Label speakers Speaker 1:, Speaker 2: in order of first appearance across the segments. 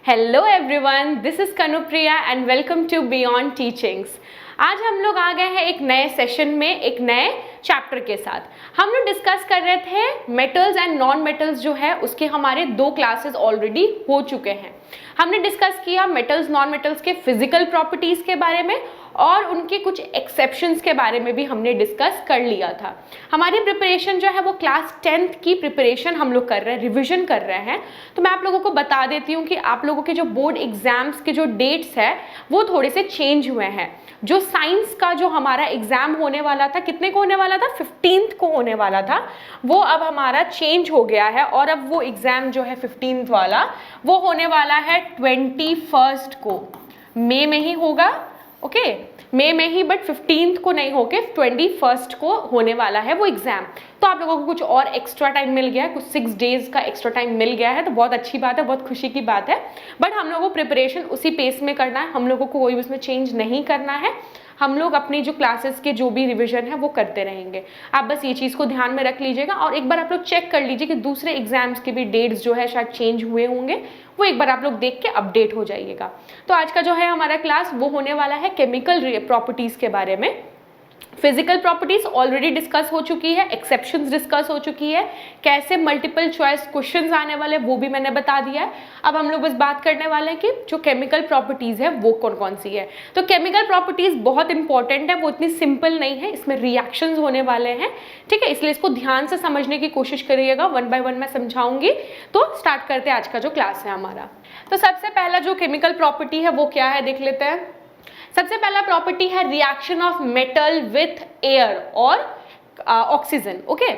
Speaker 1: Hello everyone, this is Kanupriya and welcome to beyond teachings. आज हम लोग आ गए हैं एक नए सेशन में, एक नए चैप्टर के साथ। हम लोग डिस्कस कर रहे थे मेटल्स एंड नॉन मेटल्स जो है उसके हमारे 2 क्लासेस ऑलरेडी हो चुके हैं। हमने डिस्कस किया मेटल्स नॉन मेटल्स के फिजिकल प्रॉपर्टीज के बारे में और उनके कुछ एक्सेप्शंस के बारे में भी हमने डिस्कस कर लिया था। हमारी प्रिपरेशन जो है वो क्लास 10th की प्रिपरेशन हम लोग कर रहे हैं, रिविजन कर रहे हैं। तो मैं आप लोगों को बता देती हूँ कि आप लोगों के जो बोर्ड एग्जाम्स के जो डेट्स है वो थोड़े से चेंज हुए हैं। जो साइंस का जो हमारा एग्जाम होने वाला था, कितने को होने वाला था, 15th को होने वाला था, वो अब हमारा चेंज हो गया है और अब वो एग्जाम जो है 15th वाला वो होने वाला है 21st को, मई में ही होगा। ओके, मई में ही, बट 15th को नहीं होके 21st को होने वाला है वो एग्जाम। तो आप लोगों को कुछ और एक्स्ट्रा टाइम मिल गया है, कुछ 6 डेज का एक्स्ट्रा टाइम मिल गया है, तो बहुत अच्छी बात है, बहुत खुशी की बात है। बट हम लोगों को प्रिपरेशन उसी पेस में करना है, हम लोगों को कोई उसमें चेंज नहीं करना है। हम लोग अपनी जो क्लासेस के जो भी रिवीजन है वो करते रहेंगे। आप बस ये चीज़ को ध्यान में रख लीजिएगा और एक बार आप लोग चेक कर लीजिए कि दूसरे एग्जाम्स के भी डेट्स जो है शायद चेंज हुए होंगे, वो एक बार आप लोग देख के अपडेट हो जाइएगा। तो आज का जो है हमारा क्लास वो होने वाला है केमिकल प्रॉपर्टीज़ के बारे में। फिजिकल प्रॉपर्टीज ऑलरेडी डिस्कस हो चुकी है, एक्सेप्शंस डिस्कस हो चुकी है, कैसे मल्टीपल चॉइस क्वेश्चंस आने वाले वो भी मैंने बता दिया है। अब हम लोग बस बात करने वाले हैं कि जो केमिकल प्रॉपर्टीज है वो कौन कौन सी है। तो केमिकल प्रॉपर्टीज बहुत इंपॉर्टेंट है, वो इतनी सिंपल नहीं है, इसमें रिएक्शंस होने वाले हैं, ठीक है, इसलिए इसको ध्यान से समझने की कोशिश करिएगा। 1 बाय 1 मैं समझाऊंगी। तो स्टार्ट करते हैं आज का जो क्लास है हमारा। तो सबसे पहला जो केमिकल प्रॉपर्टी है वो क्या है, देख लेते हैं। सबसे पहला प्रॉपर्टी है reaction of metal with air और ऑक्सीजन। ओके,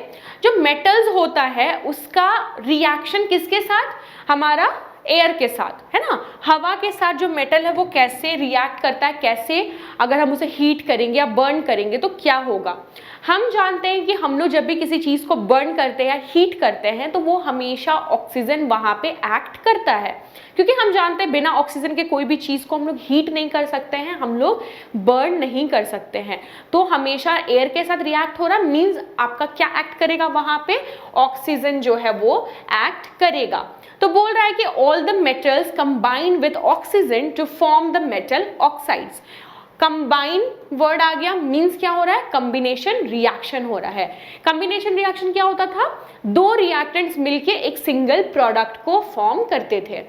Speaker 1: जो मेटल्स होता है उसका रिएक्शन किसके साथ, हमारा एयर के साथ, है ना। हवा के साथ जो मेटल है वो कैसे रिएक्ट करता है, कैसे अगर हम उसे हीट करेंगे या बर्न करेंगे तो क्या होगा। हम जानते हैं कि हम लोग जब भी किसी चीज़ को बर्न करते हैं या हीट करते हैं तो वो हमेशा ऑक्सीजन वहाँ पे एक्ट करता है, क्योंकि हम जानते हैं बिना ऑक्सीजन के कोई भी चीज़ को हम लोग हीट नहीं कर सकते हैं, हम लोग बर्न नहीं कर सकते हैं। तो हमेशा एयर के साथ रिएक्ट हो रहा मीन्स आपका क्या एक्ट करेगा, वहाँ पे ऑक्सीजन जो है वो एक्ट करेगा। तो बोल रहा है कि all the metals combine with oxygen to form the metal oxides. Combine word आ गया, मीन्स क्या हो रहा है, कॉम्बिनेशन रिएक्शन हो रहा है। कॉम्बिनेशन रिएक्शन क्या होता था, 2 रिएक्टेंट्स मिलके एक सिंगल प्रोडक्ट को फॉर्म करते थे।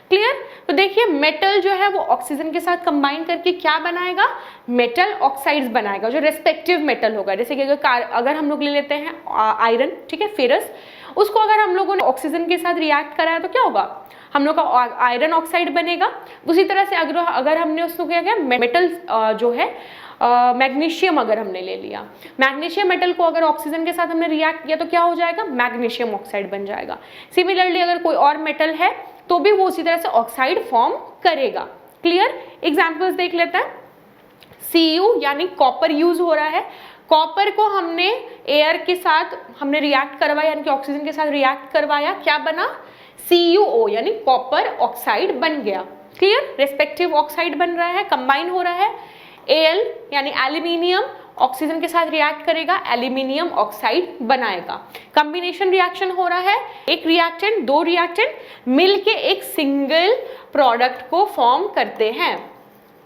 Speaker 1: क्लियर। तो देखिए मेटल जो है वो ऑक्सीजन के साथ कंबाइन करके क्या बनाएगा, मेटल ऑक्साइड्स बनाएगा, जो रेस्पेक्टिव मेटल होगा। जैसे कि अगर हम लोग ले लेते हैं आयरन, ठीक है, फेरस, उसको अगर हम लोगों ने ऑक्सीजन के साथ रिएक्ट कराया तो क्या होगा, हम लोग का आयरन ऑक्साइड बनेगा। उसी तरह से अगर हमने उसको क्या किया, मेटल जो है मैग्नीशियम अगर हमने ले लिया, मैग्नीशियम मेटल को अगर ऑक्सीजन के साथ हमने रिएक्ट किया तो क्या हो जाएगा, मैग्नीशियम ऑक्साइड बन जाएगा। सिमिलरली अगर कोई और मेटल है तो भी वो उसी तरह से ऑक्साइड फॉर्म करेगा। क्लियर। एग्जाम्पल्स देख लेते हैं। Cu यानी कॉपर यूज हो रहा है, कॉपर को हमने एयर के साथ हमने रिएक्ट करवाया, यानी कि ऑक्सीजन के साथ रिएक्ट करवाया, क्या बना, CuO यानी कॉपर ऑक्साइड बन गया। क्लियर। रेस्पेक्टिव ऑक्साइड बन रहा है, कंबाइन हो रहा है। Al यानी एल्यूमिनियम ऑक्सीजन के साथ रिएक्ट करेगा, एल्यूमिनियम ऑक्साइड बनाएगा। कॉम्बिनेशन रिएक्शन हो रहा है, एक रिएक्टेंट 2 रिएक्टेंट मिलके एक सिंगल प्रोडक्ट को फॉर्म करते हैं।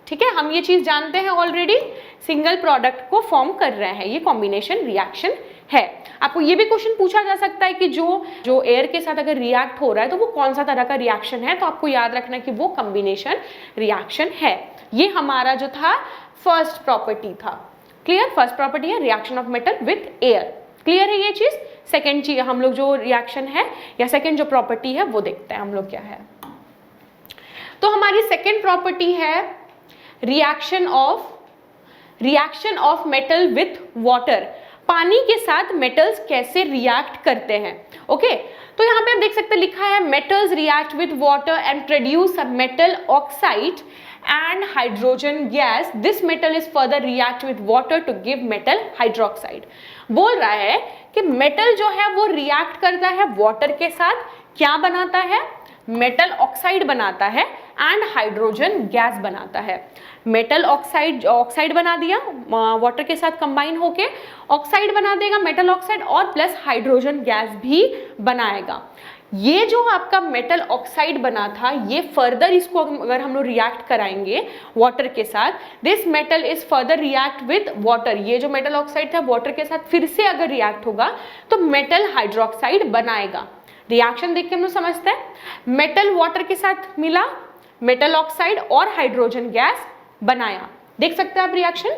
Speaker 1: ठीक है, हम ये चीज जानते हैं ऑलरेडी, सिंगल प्रोडक्ट को फॉर्म कर रहे हैं, ये कॉम्बिनेशन रिएक्शन है। आपको ये भी क्वेश्चन पूछा जा सकता है कि जो एयर के साथ अगर रिएक्ट हो रहा है तो वो कौन सा तरह का रिएक्शन है, तो आपको याद रखना है कि वो कॉम्बिनेशन रिएक्शन है। ये हमारा जो था फर्स्ट प्रॉपर्टी था। क्लियर। फर्स्ट प्रॉपर्टी है reaction of metal with air. Clear है ये चीज। सेकेंड चीज हम लोग जो रिएक्शन है या सेकेंड जो प्रॉपर्टी है वो देखते हैं हम लोग क्या है। तो हमारी सेकेंड प्रॉपर्टी है reaction of metal with water. पानी के साथ मेटल्स कैसे रिएक्ट करते हैं। ओके, तो यहाँ पे आप देख सकते हैं लिखा है metals react with water and produce a metal oxide and hydrogen gas. This metal is further react with water to give metal hydroxide. बोल रहा है कि मेटल जो है वो रिएक्ट करता है वाटर के साथ, क्या बनाता है, मेटल ऑक्साइड बनाता है एंड हाइड्रोजन गैस बनाता है। मेटल ऑक्साइड बना दिया, वाटर के साथ कंबाइन होके ऑक्साइड बना देगा, मेटल ऑक्साइड, और प्लस हाइड्रोजन गैस भी बनाएगा। ये जो आपका मेटल ऑक्साइड बना था, ये फर्दर इसको अगर हम लोग रिएक्ट कराएंगे वाटर के साथ, this metal is further react with water, ये जो मेटल ऑक्साइड था वाटर के साथ फिर से अगर रिएक्ट होगा तो मेटल हाइड्रोक्साइड बनाएगा। रिएक्शन देख के हम लोग समझते हैं, मेटल वाटर के साथ मिला, मेटल ऑक्साइड और हाइड्रोजन गैस बनाया। देख सकते हैं आप रिएक्शन,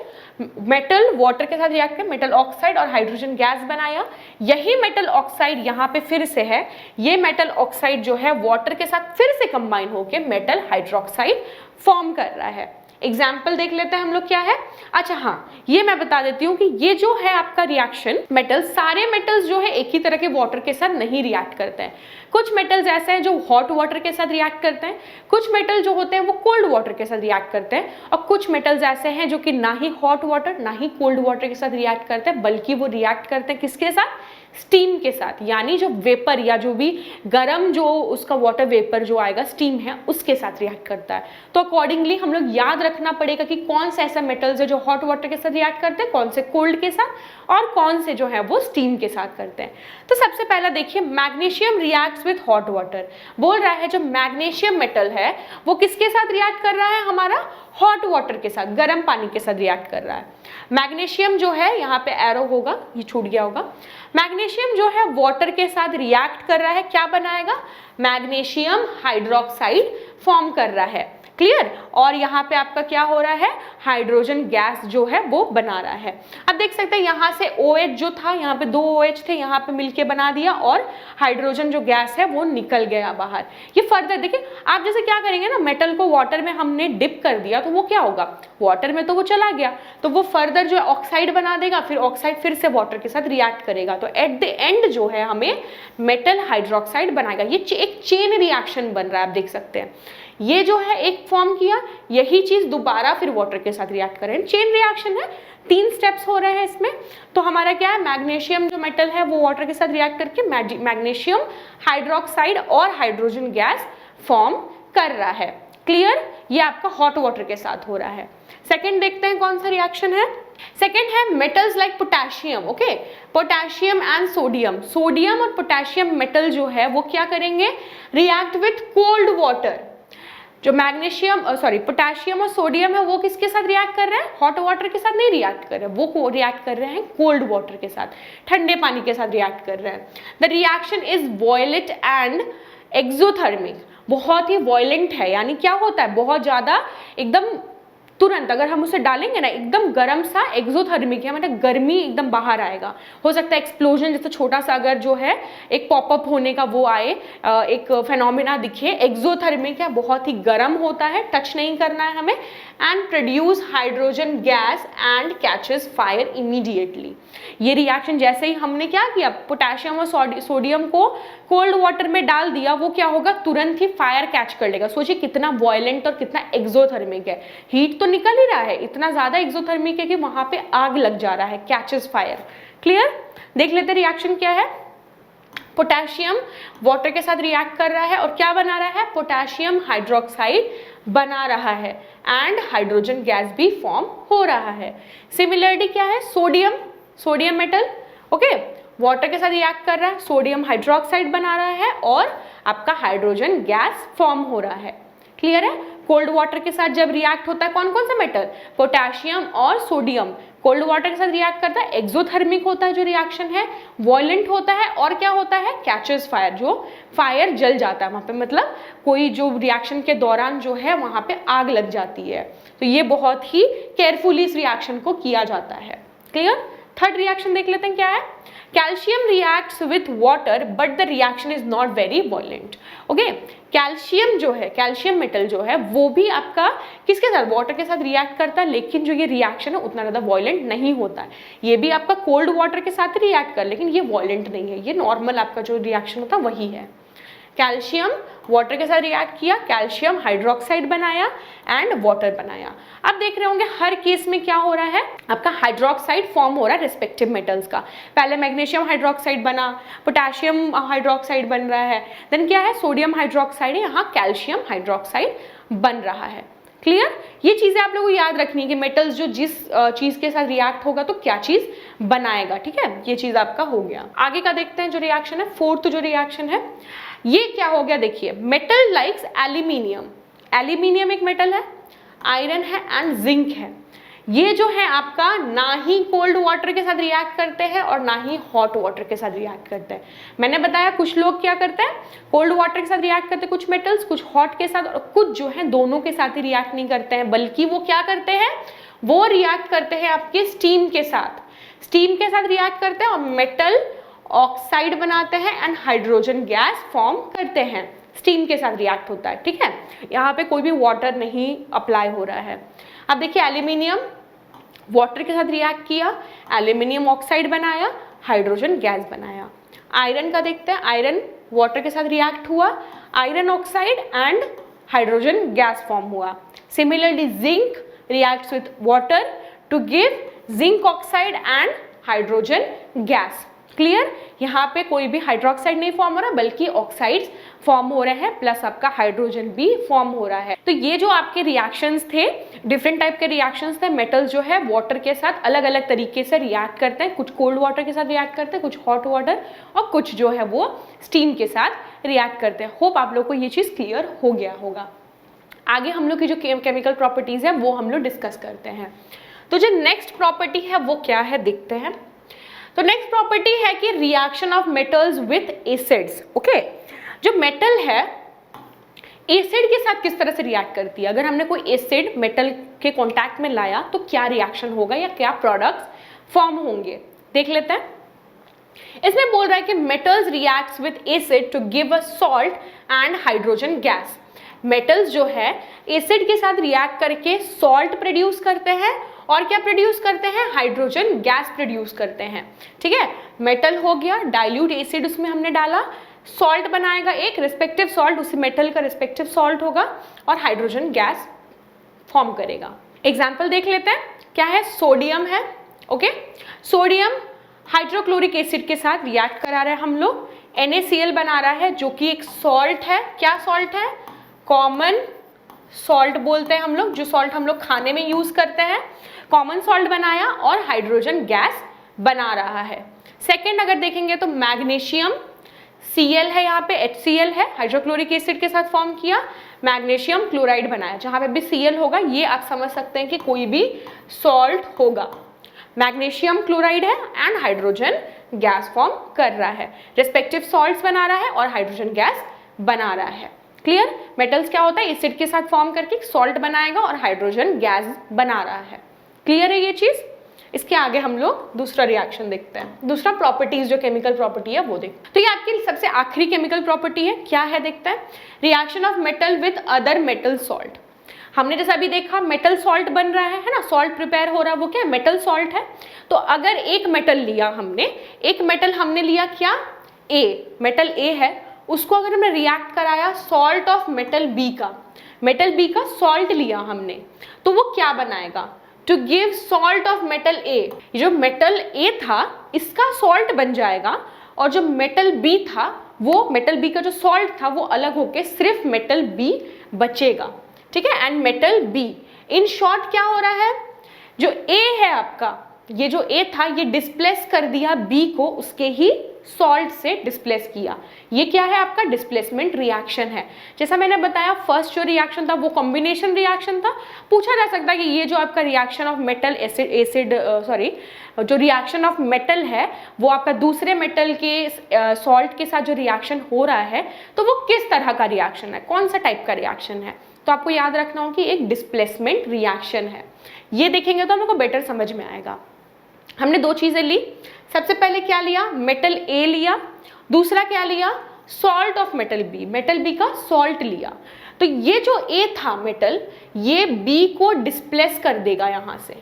Speaker 1: मेटल वाटर के साथ रिएक्ट कर मेटल ऑक्साइड और हाइड्रोजन गैस बनाया। यही मेटल ऑक्साइड यहाँ पे फिर से है, ये मेटल ऑक्साइड जो है वाटर के साथ फिर से कंबाइन होके मेटल हाइड्रोक्साइड फॉर्म कर रहा है। एग्जाम्पल देख लेते हैं हम लोग क्या है। अच्छा हाँ, ये मैं बता देती हूँ कि ये जो है आपका रिएक्शन मेटल, सारे मेटल्स जो है एक ही तरह के वाटर के साथ नहीं रिएक्ट करते हैं। कुछ मेटल्स ऐसे हैं जो हॉट वाटर के साथ रिएक्ट करते हैं, कुछ मेटल जो होते हैं वो कोल्ड वाटर के साथ रिएक्ट करते हैं, और कुछ मेटल्स ऐसे हैं जो कि ना ही हॉट वाटर ना ही कोल्ड वाटर के साथ रिएक्ट करते हैं, बल्कि वो रिएक्ट करते हैं किसके साथ, स्टीम के साथ, यानी जो वेपर या जो भी गर्म जो उसका वाटर वेपर जो आएगा स्टीम है उसके साथ रिएक्ट करता है। तो अकॉर्डिंगली हम लोग याद रखना पड़ेगा कि कौन से ऐसा मेटल्स है जो हॉट वाटर के साथ रिएक्ट करते हैं, कौन से कोल्ड के साथ, और कौन से जो है वो स्टीम के साथ करते हैं। तो सबसे पहला देखिए, magnesium reacts with hot water. बोल रहा है जो मैग्नीशियम मेटल है वो किसके साथ रिएक्ट कर रहा है, हमारा हॉट वाटर के साथ, गर्म पानी के साथ रिएक्ट कर रहा है। मैग्नीशियम जो है, यहाँ पे एरो होगा, ये छूट गया होगा, मैग्नीशियम जो है वाटर के साथ रिएक्ट कर रहा है, क्या बनाएगा, मैग्नीशियम हाइड्रोक्साइड फॉर्म कर रहा है। क्लियर। और यहाँ पे आपका क्या हो रहा है, हाइड्रोजन गैस जो है वो बना रहा है। अब देख सकते हैं यहाँ से OH जो था, यहाँ पे 2 OH थे, यहाँ पे मिलके बना दिया, और हाइड्रोजन जो गैस है वो निकल गया बाहर। ये फर्दर देखिए, आप जैसे क्या करेंगे ना, मेटल को वाटर में हमने डिप कर दिया तो वो क्या होगा, वाटर में तो वो चला गया, तो वो फर्दर जो ऑक्साइड बना देगा, फिर ऑक्साइड फिर से वाटर के साथ रिएक्ट करेगा, तो एट द एंड जो है हमें मेटल हाइड्रोक्साइड बनाएगा। ये एक चेन रिएक्शन बन रहा है, आप देख सकते हैं। ये जो है एक फॉर्म किया, यही चीज दोबारा फिर वाटर के साथ रिएक्ट कर रहे हैं, चेन रिएक्शन है, 3 स्टेप्स हो रहे हैं इसमें। तो हमारा क्या है, मैग्नीशियम जो मेटल है वो वाटर के साथ रिएक्ट करके मैग्नीशियम हाइड्रोक्साइड और हाइड्रोजन गैस फॉर्म कर रहा है। क्लियर। ये आपका हॉट वाटर के साथ हो रहा है। सेकेंड देखते हैं कौन सा रिएक्शन है। सेकेंड है metals like potassium. Okay, potassium and sodium, sodium और पोटेशियम मेटल जो है वो क्या करेंगे, रिएक्ट विथ कोल्ड वाटर। जो मैग्नीशियम पोटेशियम और सोडियम है वो किसके साथ रिएक्ट कर रहे हैं, हॉट वाटर के साथ नहीं रिएक्ट कर रहे हैं, वो रिएक्ट कर रहे हैं कोल्ड वाटर के साथ, ठंडे पानी के साथ रिएक्ट कर रहे हैं। The reaction is violent and exothermic, बहुत ही वॉयलेंट है, यानी क्या होता है, बहुत ज्यादा एकदम तुरंत अगर हम उसे डालेंगे ना, एकदम गर्म सा, एक्सोथर्मिक है मतलब गर्मी एकदम बाहर आएगा। हो सकता है एक्सप्लोजन जैसे छोटा सा अगर जो है एक पॉपअप होने का वो आए, एक फेनोमेना दिखे। एक्सोथर्मिक है, बहुत ही गर्म होता है, टच नहीं करना है हमें, and produce hydrogen gas and catches fire immediately. ये रिएक्शन जैसे ही हमने क्या किया, पोटेशियम और सोडियम को कोल्ड वाटर में डाल दिया, वो क्या होगा, तुरंत ही फायर कैच कर लेगा। सोचिए कितना वॉयलेंट और कितना एक्सोथर्मिक है, हीट तो निकल ही रहा है, इतना ज्यादा एक्सोथर्मिक है कि वहां पे आग लग जा रहा है, कैचेस फायर। क्लियर। देख लेते हैं रिएक्शन क्या है। पोटेशियम वाटर के साथ रिएक्ट कर रहा है और क्या बना रहा है, पोटेशियम हाइड्रोक्साइड बना रहा है, एंड हाइड्रोजन गैस भी फॉर्म हो रहा है। सिमिलरली क्या है, सोडियम मेटल, ओके, वाटर के साथ रिएक्ट कर रहा है, सोडियम हाइड्रोक्साइड बना रहा है और आपका हाइड्रोजन गैस फॉर्म हो रहा है। क्लियर है। कोल्ड वाटर के साथ जब रिएक्ट होता है कौन कौन सा मेटल, पोटेशियम और सोडियम, कोल्ड वाटर के साथ रिएक्ट करता है, एक्सोथर्मिक होता है जो रिएक्शन है, वॉयलेंट होता है, और क्या होता है, कैचेस फायर, जो फायर जल जाता है वहां पे, मतलब कोई जो रिएक्शन के दौरान जो है वहां पे आग लग जाती है। तो ये बहुत ही केयरफुली इस रिएक्शन को किया जाता है। क्लियर। थर्ड रिएक्शन देख लेते हैं क्या है। Calcium reacts with water but the reaction is not very violent. Okay, calcium जो है, कैल्शियम मेटल जो है वो भी आपका किसके साथ, वाटर के साथ रिएक्ट करता है, लेकिन जो ये रिएक्शन है उतना ज़्यादा वॉयलेंट नहीं होता है। ये भी आपका कोल्ड वाटर के साथ रिएक्ट कर, लेकिन ये वॉयलेंट नहीं है, ये नॉर्मल आपका जो रिएक्शन होता है वही है। कैल्शियम वाटर के साथ रिएक्ट किया, कैल्शियम हाइड्रोक्साइड बनाया एंड वाटर बनाया। अब देख रहे होंगे हर केस में क्या हो रहा है, आपका हाइड्रोक्साइड फॉर्म हो रहा है रिस्पेक्टिव मेटल्स का। पहले मैग्नीशियम हाइड्रोक्साइड बना, पोटेशियम हाइड्रोक्साइड बन रहा है, देन क्या है, सोडियम हाइड्रोक्साइड है, यहाँ कैल्शियम हाइड्रोक्साइड बन रहा है। क्लियर। ये चीजें आप लोगों को याद रखनी है कि मेटल्स जो जिस चीज के साथ रिएक्ट होगा तो क्या चीज बनाएगा। ठीक है, ये चीज आपका हो गया। आगे का देखते हैं जो रिएक्शन है, फोर्थ जो रिएक्शन है, ये क्या हो गया देखिए, मेटल लाइक्स एल्यूमिनियम, एल्यूमिनियम एक मेटल है, आयरन है एंड जिंक है। ये जो है आपका ना ही कोल्ड वाटर के साथ रिएक्ट करते हैं और ना ही हॉट वाटर के साथ रिएक्ट करते हैं। मैंने बताया कुछ लोग क्या करते हैं, कोल्ड वाटर के साथ रिएक्ट करते हैं, कुछ मेटल्स, कुछ हॉट के साथ, और कुछ जो है दोनों के साथ ही रिएक्ट नहीं करते हैं, बल्कि वो क्या करते हैं, वो रिएक्ट करते हैं आपके स्टीम के साथ, स्टीम के साथ रिएक्ट करते हैं और मेटल ऑक्साइड बनाते हैं एंड हाइड्रोजन गैस फॉर्म करते हैं, स्टीम के साथ रिएक्ट होता है। ठीक है, यहाँ पे कोई भी वाटर नहीं अप्लाई हो रहा है। अब देखिए एल्यूमिनियम वाटर के साथ रिएक्ट किया, एल्यूमिनियम ऑक्साइड बनाया, हाइड्रोजन गैस बनाया। आयरन का देखते हैं, आयरन वाटर के साथ रिएक्ट हुआ, iron oxide and hydrogen gas form हुआ। Similarly zinc reacts with water to give zinc oxide and hydrogen gas. Clear, यहाँ पे कोई भी हाइड्रोक्साइड नहीं फॉर्म हो रहा बल्कि ऑक्साइड्स फॉर्म हो रहे हैं, प्लस आपका हाइड्रोजन भी फॉर्म हो रहा है। तो ये जो आपके रिएक्शंस थे, डिफरेंट टाइप के रिएक्शंस थे। मेटल्स जो है वाटर के साथ अलग अलग तरीके से रिएक्ट करते हैं, कुछ कोल्ड वाटर के साथ रिएक्ट करते हैं, कुछ हॉट वाटर, और कुछ जो है वो स्टीम के साथ रिएक्ट करते हैं। होप आप लोग को ये चीज़ क्लियर हो गया होगा। आगे हम लोग की जो केमिकल प्रॉपर्टीज है वो हम लोग डिस्कस करते हैं। तो जो नेक्स्ट प्रॉपर्टी है वो क्या है देखते हैं। तो नेक्स्ट प्रॉपर्टी है कि reaction of metals with acids. Okay, जो मेटल है एसिड के साथ किस तरह से रिएक्ट करती है, अगर हमने कोई एसिड मेटल के कांटेक्ट में लाया तो क्या रिएक्शन होगा या क्या प्रोडक्ट्स फॉर्म होंगे, देख लेते हैं। इसमें बोल रहा है कि metals reacts with acid to give a salt and hydrogen gas. Metals जो है एसिड के साथ रिएक्ट करके सॉल्ट प्रोड्यूस करते हैं और क्या प्रोड्यूस करते हैं, हाइड्रोजन गैस प्रोड्यूस करते हैं। ठीक है, मेटल हो गया, डाइल्यूट एसिड उसमें हमने डाला, सॉल्ट बनाएगा एक रिस्पेक्टिव सॉल्ट, उसी मेटल का रिस्पेक्टिव सॉल्ट होगा और हाइड्रोजन गैस फॉर्म करेगा। एग्जाम्पल देख लेते हैं, क्या है, सोडियम है। ओके, सोडियम हाइड्रोक्लोरिक एसिड के साथ रिएक्ट करा रहे हैं हम लोग, NaCl बना रहा है जो कि एक सॉल्ट है। क्या सॉल्ट है, कॉमन सॉल्ट बोलते हैं हम लोग, जो सॉल्ट हम लोग खाने में यूज करते हैं। कॉमन सॉल्ट बनाया और हाइड्रोजन गैस बना रहा है। सेकेंड अगर देखेंगे तो मैग्नीशियम Cl है, यहाँ पे HCl है, हाइड्रोक्लोरिक एसिड के साथ फॉर्म किया, मैग्नीशियम क्लोराइड बनाया। जहाँ पे भी Cl होगा ये आप समझ सकते हैं कि कोई भी सॉल्ट होगा। मैग्नीशियम क्लोराइड है एंड हाइड्रोजन गैस फॉर्म कर रहा है, रिस्पेक्टिव सॉल्ट्स बना रहा है और हाइड्रोजन गैस बना रहा है। क्लियर, मेटल्स क्या होता है, एसिड के साथ फॉर्म करके सॉल्ट बनाएगा और हाइड्रोजन गैस बना रहा है। क्लियर है ये चीज। इसके आगे हम लोग दूसरा रिएक्शन देखते हैं, दूसरा प्रॉपर्टीज जो केमिकल प्रॉपर्टी है वो देखते हैं। तो ये आपकी सबसे आखिरी केमिकल प्रॉपर्टी है, क्या है देखते हैं, reaction of metal with other metal salt. हमने जैसा अभी देखा मेटल सॉल्ट बन रहा है ना, सॉल्ट प्रिपेयर हो रहा है, वो क्या मेटल सॉल्ट है। तो अगर एक मेटल लिया हमने, एक मेटल हमने लिया क्या, ए, मेटल ए है, उसको अगर हमने रिएक्ट कराया सॉल्ट ऑफ मेटल बी का, मेटल बी का सॉल्ट लिया हमने, तो वो क्या बनाएगा, to give salt of metal A. जो मेटल ए था इसका सॉल्ट बन जाएगा और जो मेटल बी था, वो मेटल बी का जो सॉल्ट था वो अलग होके सिर्फ मेटल बी बचेगा। ठीक है, and metal B, in short क्या हो रहा है, जो ए है आपका, ये जो ए था ये डिस्प्लेस कर दिया बी को, उसके ही सॉल्ट से डिस्प्लेस किया। ये क्या है आपका, डिस्प्लेसमेंट रिएक्शन है। जैसा मैंने बताया फर्स्ट जो रिएक्शन था वो कॉम्बिनेशन रिएक्शन था। पूछा जा सकता है कि ये जो आपका रिएक्शन ऑफ मेटल एसिड जो रिएक्शन ऑफ मेटल है वो आपका दूसरे मेटल के सॉल्ट के साथ जो रिएक्शन हो रहा है तो वो किस तरह का रिएक्शन है, कौन सा टाइप का रिएक्शन है। तो आपको याद रखना हो कि एक डिस्प्लेसमेंट रिएक्शन है। ये देखेंगे तो हम लोग को बेटर समझ में आएगा। हमने दो चीजें ली, सबसे पहले क्या लिया, मेटल ए लिया, दूसरा क्या लिया, salt of metal B, metal B का सॉल्ट लिया। तो ये जो ए था मेटल, ये बी को डिस्प्लेस कर देगा, यहाँ से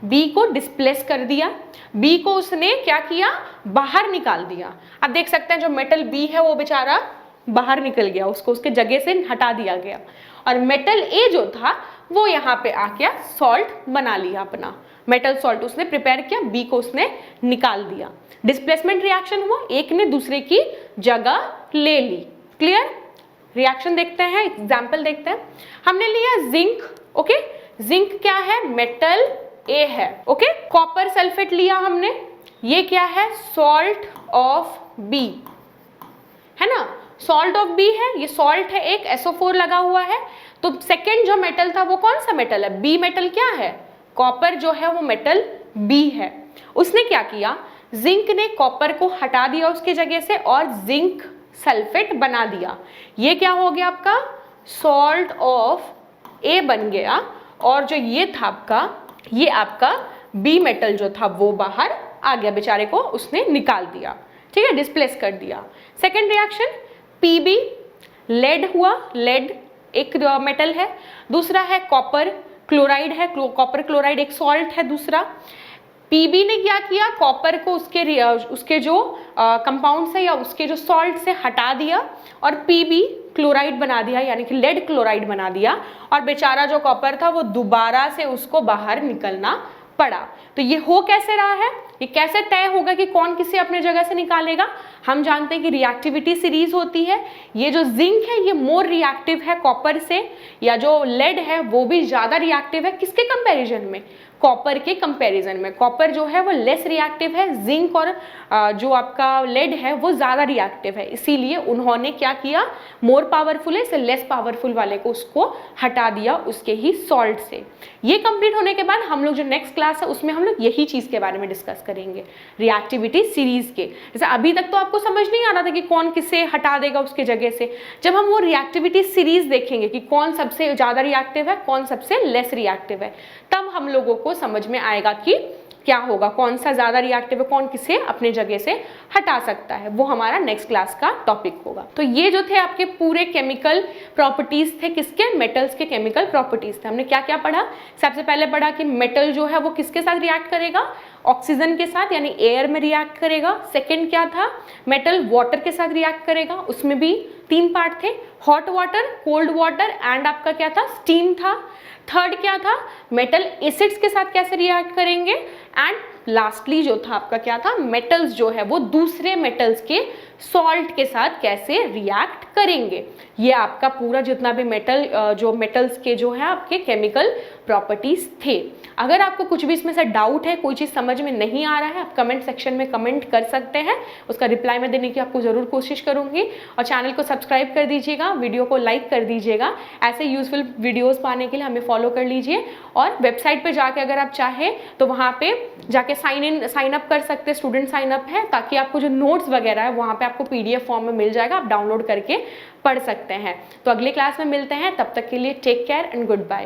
Speaker 1: बी को डिस्प्लेस कर दिया, बी को उसने क्या किया, बाहर निकाल दिया। अब देख सकते हैं जो मेटल बी है वो बेचारा बाहर निकल गया, उसको उसके जगह से हटा दिया गया, और मेटल ए जो था वो यहाँ पे आके सॉल्ट बना लिया, अपना मेटल सॉल्ट उसने प्रिपेयर किया, बी को उसने निकाल दिया। डिस्प्लेसमेंट रिएक्शन हुआ, एक ने दूसरे की जगह ले ली। क्लियर, रिएक्शन देखते हैं, एग्जाम्पल देखते हैं। हमने लिया जिंक, ओके, जिंक क्या है, मेटल ए है, ओके। कॉपर सल्फेट लिया हमने, ये क्या है, सॉल्ट ऑफ बी, है ना। सॉल्ट ऑफ बी है, ये सॉल्ट है एक, SO4 लगा हुआ है। तो सेकेंड जो मेटल था वो कौन सा मेटल है? बी मेटल क्या है? कॉपर जो है वो मेटल बी है। उसने क्या किया, जिंक ने कॉपर को हटा दिया उसकी जगह से और जिंक सल्फेट बना दिया। ये क्या हो गया आपका? सॉल्ट ऑफ ए बन गया। और जो ये था आपका, ये आपका बी मेटल जो था वो बाहर आ गया, बेचारे को उसने निकाल दिया, ठीक है, डिस्प्लेस कर दिया। सेकेंड रिएक्शन पीबी, लेड हुआ, लेड एक मेटल है। दूसरा है कॉपर क्लोराइड है, कॉपर क्लोराइड एक सॉल्ट है दूसरा। पीबी ने क्या किया, कॉपर को उसके जो कंपाउंड से या उसके जो सॉल्ट से हटा दिया और पीबी क्लोराइड बना दिया, यानी कि लेड क्लोराइड बना दिया। और बेचारा जो कॉपर था वो दोबारा से उसको बाहर निकलना पड़ा। तो ये हो कैसे रहा है, ये कैसे तय होगा कि कौन किसे अपने जगह से निकालेगा? हम जानते हैं कि रिएक्टिविटी सीरीज होती है। ये जो जिंक है ये मोर रिएक्टिव है कॉपर से, या जो लेड है वो भी ज़्यादा रिएक्टिव है। किसके कंपैरिजन में? कॉपर के कंपैरिजन में। कॉपर जो है वो लेस रिएक्टिव है, जिंक और जो आपका लेड है वो ज़्यादा रिएक्टिव है। इसीलिए उन्होंने क्या किया, मोर पावरफुल है इससे लेस पावरफुल वाले को उसको हटा दिया उसके ही सॉल्ट से। ये कंप्लीट होने के बाद हम लोग जो नेक्स्ट क्लास है उसमें हम लोग यही चीज़ के बारे में डिस्कस करेंगे, रिएक्टिविटी सीरीज के। जैसे अभी तक तो आपको समझ नहीं आ रहा था कि कौन किसे हटा देगा उसके जगह से। जब हम वो रिएक्टिविटी सीरीज देखेंगे कि कौन सबसे ज़्यादा रिएक्टिव है, कौन सबसे लेस रिएक्टिव है, तब हम लोगों को समझ में आएगा कि क्या होगा, कौन सा ज़्यादा रिएक्टिव है, कौन किसे अपने जगह से हटा सकता है। वो हमारा नेक्स्ट क्लास का टॉपिक होगा। तो ये जो थे आपके पूरे केमिकल प्रॉपर्टीज थे, किसके? मेटल्स के केमिकल प्रॉपर्टीज थे। हमने क्या क्या पढ़ा? सबसे पहले पढ़ा कि मेटल जो है वो किसके साथ रिएक्ट करेगा? ऑक्सीजन के साथ, यानी एयर में रिएक्ट करेगा। सेकेंड क्या था? मेटल वाटर के साथ रिएक्ट करेगा, उसमें भी 3 पार्ट थे, hot water, cold water and आपका क्या था? स्टीम था। थर्ड क्या था? मेटल एसिड्स के साथ कैसे रिएक्ट करेंगे। एंड लास्टली जो था आपका क्या था? मेटल्स जो है वो दूसरे मेटल्स के सॉल्ट के साथ कैसे रिएक्ट करेंगे। ये आपका पूरा जितना भी जो मेटल्स के जो है आपके केमिकल प्रॉपर्टीज थे। अगर आपको कुछ भी इसमें से डाउट है, कोई चीज़ समझ में नहीं आ रहा है, आप कमेंट सेक्शन में कमेंट कर सकते हैं, उसका रिप्लाई मैं देने की आपको ज़रूर कोशिश करूँगी। और चैनल को सब्सक्राइब कर दीजिएगा, वीडियो को लाइक कर दीजिएगा। ऐसे यूजफुल वीडियोज़ पाने के लिए हमें फॉलो कर लीजिए। और वेबसाइट पर जाके अगर आप चाहें तो वहाँ पे जाके साइन अप कर सकते हैं, स्टूडेंट साइन अप है, ताकि आपको जो नोट्स वगैरह है वहाँ पे आपको PDF फॉर्म में मिल जाएगा, आप डाउनलोड करके पढ़ सकते हैं। तो अगले क्लास में मिलते हैं, तब तक के लिए take care and good bye.